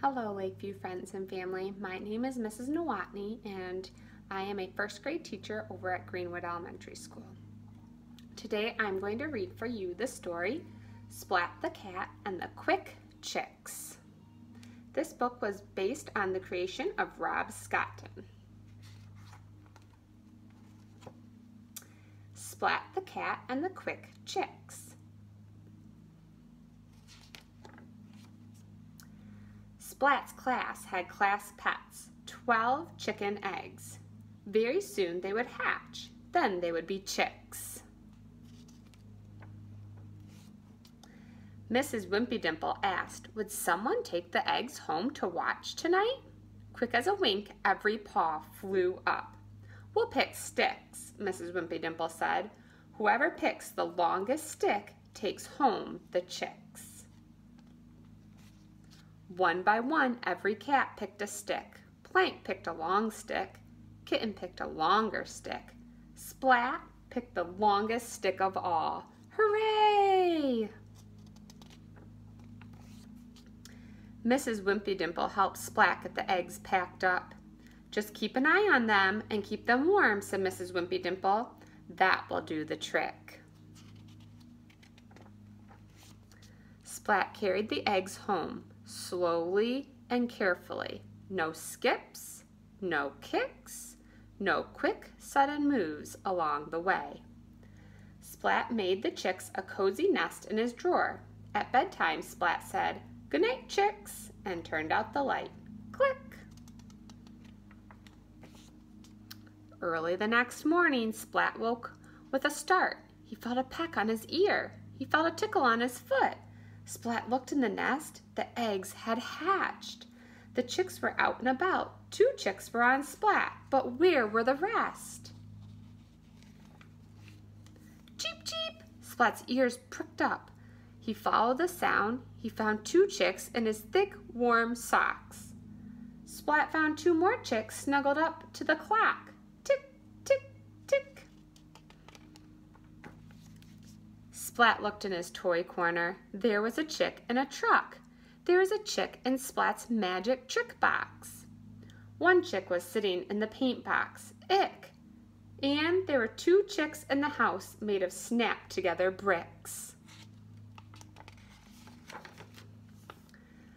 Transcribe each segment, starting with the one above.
Hello, Lakeview friends and family. My name is Mrs. Nowotny, and I am a first grade teacher over at Greenwood Elementary School. Today I'm going to read for you the story, Splat the Cat and the Quick Chicks. This book was based on the creation of Rob Scotton. Splat the Cat and the Quick Chicks. Splat's class had class pets, 12 chicken eggs. Very soon they would hatch, then they would be chicks. Mrs. Wimpy Dimple asked, would someone take the eggs home to watch tonight? Quick as a wink, every paw flew up. We'll pick sticks, Mrs. Wimpy Dimple said. Whoever picks the longest stick takes home the chicks. One by one, every cat picked a stick. Plank picked a long stick. Kitten picked a longer stick. Splat picked the longest stick of all. Hooray! Mrs. Wimpy Dimple helped Splat get the eggs packed up. Just keep an eye on them and keep them warm, said Mrs. Wimpy Dimple. That will do the trick. Splat carried the eggs home, slowly and carefully. No skips, no kicks, no quick, sudden moves along the way. Splat made the chicks a cozy nest in his drawer. At bedtime, Splat said, "Good night, chicks," and turned out the light. Click. Early the next morning, Splat woke with a start. He felt a peck on his ear. He felt a tickle on his foot. Splat looked in the nest. The eggs had hatched. The chicks were out and about. 2 chicks were on Splat, but where were the rest? Cheep, cheep! Splat's ears pricked up. He followed the sound. He found 2 chicks in his thick, warm socks. Splat found 2 more chicks snuggled up to the clock. Tick, tick, tick. Splat looked in his toy corner. There was a chick in a truck. There was a chick in Splat's magic trick box. 1 chick was sitting in the paint box. Ick! And there were 2 chicks in the house made of snap-together bricks.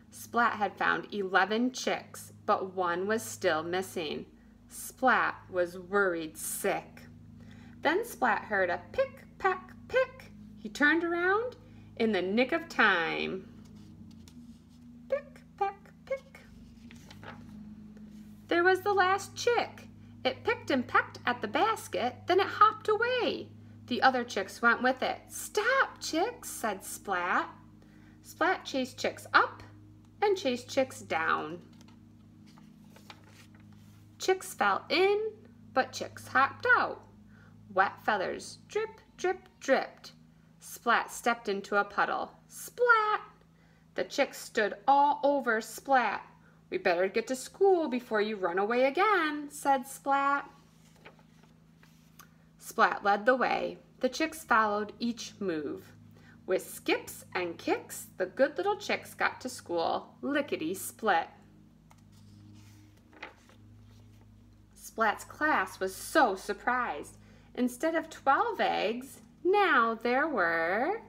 Splat had found 11 chicks, but 1 was still missing. Splat was worried sick. Then Splat heard a pick, pack, pick. He turned around in the nick of time. Pick, pack, pick. There was the last chick. It picked and pecked at the basket, then it hopped away. The other chicks went with it. Stop, chicks, said Splat. Splat chased chicks up and chased chicks down. Chicks fell in, but chicks hopped out. Wet feathers drip, drip, dripped. Splat stepped into a puddle. Splat! The chicks stood all over Splat. We better get to school before you run away again, said Splat. Splat led the way. The chicks followed each move. With skips and kicks, the good little chicks got to school lickety-split. Splat's class was so surprised. Instead of 12 eggs, now there were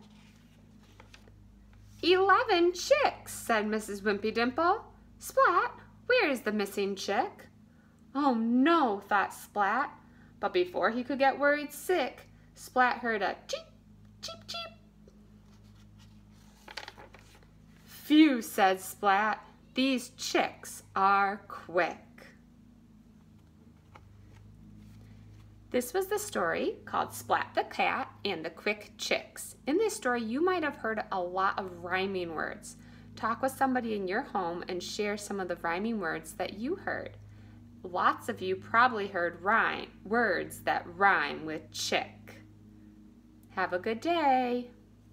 11 chicks, said Mrs. Wimpy Dimple. Splat, where is the missing chick? Oh no, thought Splat. But before he could get worried sick, Splat heard a cheep, cheep, cheep. Phew, said Splat, these chicks are quick. This was the story called Splat the Cat and the Quick Chicks. In this story, you might have heard a lot of rhyming words. Talk with somebody in your home and share some of the rhyming words that you heard. Lots of you probably heard words that rhyme with chick. Have a good day.